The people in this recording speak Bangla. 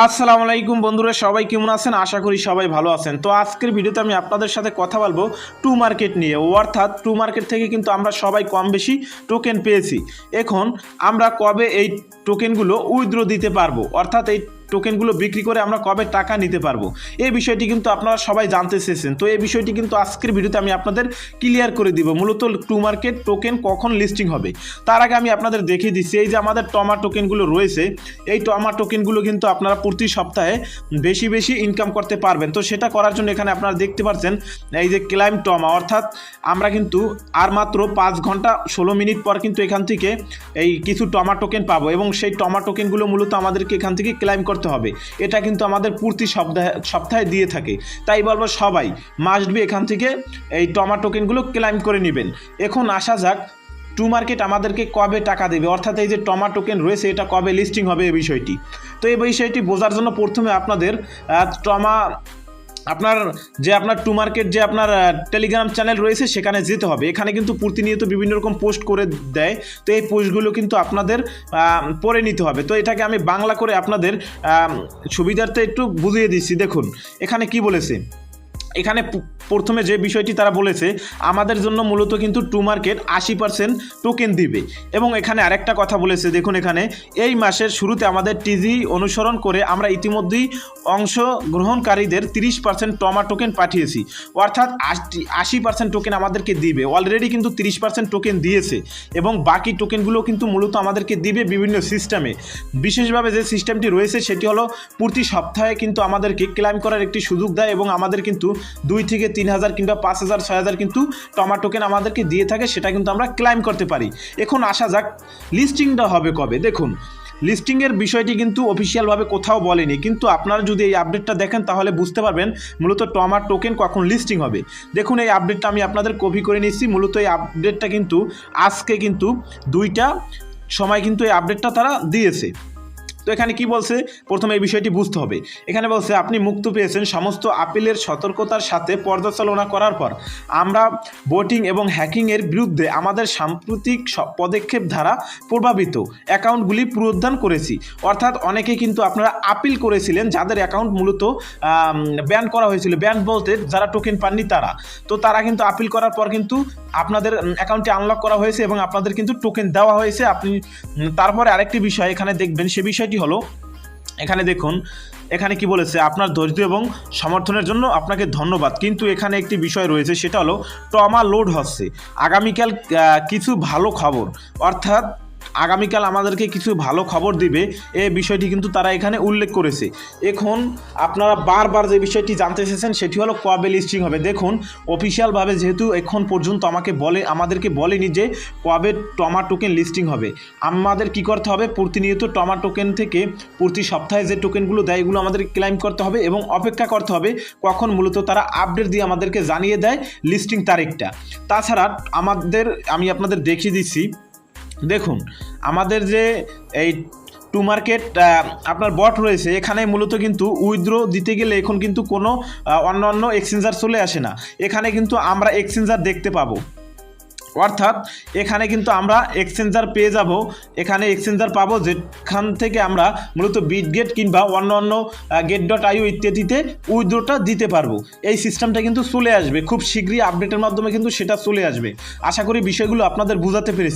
আসসালামু আলাইকুম বন্ধুরা, সবাই কেমন আছেন? আশা করি সবাই ভালো আছেন। তো আজকের ভিডিওতে আমি আপনাদের সাথে কথা বলবো টু মার্কেট নিয়ে। অর্থাৎ টু মার্কেট থেকে কিন্তু আমরা সবাই কম বেশি টোকেন পেয়েছি। এখন আমরা কবে এই টোকেনগুলো উইথড্র দিতে পারবো, অর্থাৎ এই টোকেনগুলো বিক্রি করে আমরা কবে টাকা নিতে পারবো, এই বিষয়টি কিন্তু আপনারা সবাই জানতে চেয়েছেন। তো এই বিষয়টি কিন্তু আজকের ভিডিওতে আমি আপনাদের ক্লিয়ার করে দিব। মূলত টু মার্কেট টোকেন কখন লিস্টিং হবে তার আগে আমি আপনাদের দেখিয়ে দিচ্ছি। এই যে আমাদের টমা টোকেনগুলো রয়েছে, এই টমা টোকেনগুলো কিন্তু আপনারা প্রতি সপ্তাহে বেশি বেশি ইনকাম করতে পারবেন। তো সেটা করার জন্য এখানে আপনারা দেখতে পাচ্ছেন এই যে ক্লাইম টমা, অর্থাৎ আমরা কিন্তু আর মাত্র 5 ঘন্টা 16 মিনিট পর কিন্তু এখান থেকে এই কিছু টমা টোকেন পাবো এবং সেই টমা টোকেনগুলো মূলত আমাদেরকে এখান থেকে ক্লাইম করতে হবে। এটা কিন্তু আমাদের প্রতি সপ্তাহে দিয়ে থাকে। তাই বলবো সবাই মাস্ট বি এখান থেকে এই টমা টোকেনগুলো ক্লাইম করে নেবেন। এখন আসা যাক টু মার্কেট আমাদেরকে কবে টাকা দেবে, অর্থাৎ এই যে টমা টোকেন রয়েছে এটা কবে লিস্টিং হবে এই বিষয়টি। তো এই বিষয়টি বোঝার জন্য প্রথমে আপনাদের আপনার টু মার্কেট যে আপনার টেলিগ্রাম চ্যানেল রয়েছে সেখানে যেতে হবে। এখানে কিন্তু প্রতিনিয়ত বিভিন্ন রকম পোস্ট করে দেয়। তো এই পোস্টগুলো কিন্তু আপনাদের পড়ে নিতে হবে। তো এটাকে আমি বাংলা করে আপনাদের সুবিধার্থে একটু বুঝিয়ে দিচ্ছি। দেখুন এখানে কি বলেছে। এখানে প্রথমে যে বিষয়টি তারা বলেছে, আমাদের জন্য মূলত কিন্তু টু মার্কেট 80% টোকেন দিবে। এবং এখানে আরেকটা কথা বলেছে, দেখুন এখানে এই মাসের শুরুতে আমাদের টিজি অনুসরণ করে আমরা ইতিমধ্যেই অংশগ্রহণকারীদের 30% টমা টোকেন পাঠিয়েছি। অর্থাৎ 80% টোকেন আমাদেরকে দিবে। অলরেডি কিন্তু 30% টোকেন দিয়েছে এবং বাকি টোকেনগুলো কিন্তু মূলত আমাদেরকে দিবে বিভিন্ন সিস্টেমে। বিশেষভাবে যে সিস্টেমটি রয়েছে সেটি হলো প্রতি সপ্তাহে কিন্তু আমাদেরকে ক্লেম করার একটি সুযোগ দেয় এবং আমাদের কিন্তু 2 থেকে 3,000 কিংবা 5,000 6,000 কিন্তু টমা টোকেন আমাদেরকে দিয়ে থাকে, সেটা কিন্তু আমরা ক্লেম করতে পারি। এখন আসা যাক লিস্টিংটা হবে কবে। দেখুন লিস্টিংয়ের বিষয়টি কিন্তু অফিসিয়ালভাবে কোথাও বলেনি, কিন্তু আপনারা যদি এই আপডেটটা দেখেন তাহলে বুঝতে পারবেন মূলত টমা টোকেন কখন লিস্টিং হবে। দেখুন এই আপডেটটা আমি আপনাদের কপি করে নিচ্ছি। মূলত এই আপডেটটা কিন্তু আজকে কিন্তু 2টা সময় কিন্তু এই আপডেটটা তারা দিয়েছে। তো এখানে কি বলছে, প্রথমে এই বিষয়টি বুঝতে হবে। এখানে বলছে আপনি মুক্ত পেয়েছেন সমস্ত আপিলের সতর্কতার সাথে পর্যালোচনা করার পর আমরা ভোটিং এবং হ্যাকিংয়ের বিরুদ্ধে আমাদের সাম্প্রতিক পদক্ষেপ দ্বারা প্রভাবিত অ্যাকাউন্টগুলি পুনরুদ্ধার করেছি। অর্থাৎ অনেকে কিন্তু আপনারা আপিল করেছিলেন যাদের অ্যাকাউন্ট মূলত ব্যান করা হয়েছিল। ব্যান বলতে যারা টোকেন পাননি তারা, তো তারা কিন্তু আপিল করার পর কিন্তু আপনাদের অ্যাকাউন্টটি আনলক করা হয়েছে এবং আপনাদের কিন্তু টোকেন দেওয়া হয়েছে। আপনি তারপরে আরেকটি বিষয় এখানে দেখবেন, সে বিষয়টি হলো এখানে দেখুন এখানে কি বলেছে, আপনার ধৈর্য এবং সমর্থনের জন্য আপনাকে ধন্যবাদ। কিন্তু এখানে একটি বিষয় রয়েছে, সেটা হলো টমা লোড হচ্ছে আগামীকাল কিছু ভালো খবর, অর্থাৎ আগামীকাল আমাদেরকে কিছু ভালো খবর দিবে, এই বিষয়টি কিন্তু তারা এখানে উল্লেখ করেছে। এখন আপনারা বারবার যে বিষয়টি জানতে চেয়েছেন সেটি হলো কবে লিস্টিং হবে। দেখুন অফিসিয়ালভাবে যেহেতু এখন পর্যন্ত আমাদেরকে বলেনি যে কবে টমা টোকেন লিস্টিং হবে। আমাদের কি করতে হবে, প্রতিনিয়ত টমা টোকেন থেকে প্রতি সপ্তাহে যে টোকেনগুলো দেয় এগুলো আমাদের ক্লেম করতে হবে এবং অপেক্ষা করতে হবে কখন মূলত তারা আপডেট দিয়ে আমাদেরকে জানিয়ে দেয় লিস্টিং তারিখটা। তাছাড়া আমি আপনাদের দেখিয়ে দিচ্ছি। দেখুন আমাদের যে এই টু মার্কেট আপনার বট রয়েছে, এখানে মূলত কিন্তু উইথড্র দিতে গেলে এখন কিন্তু কোনো অন্য এক্সচেঞ্জার চলে আসে না। এখানে কিন্তু আমরা এক্সচেঞ্জার দেখতে পাবো, অর্থাৎ এখানে কিন্তু আমরা এক্সচেঞ্জার পেয়ে যাব। এখানে এক্সচেঞ্জার পাবো যেখান থেকে আমরা মূলত বিটগেট কিংবা অন্য get.io ইত্যাদিতে উইথড্রটা দিতে পারবো। এই সিস্টেমটা কিন্তু চলে আসবে খুব শীঘ্রই, আপডেটের মাধ্যমে কিন্তু সেটা চলে আসবে। আশা করি বিষয়গুলো আপনাদের বোঝাতে পেরেছি।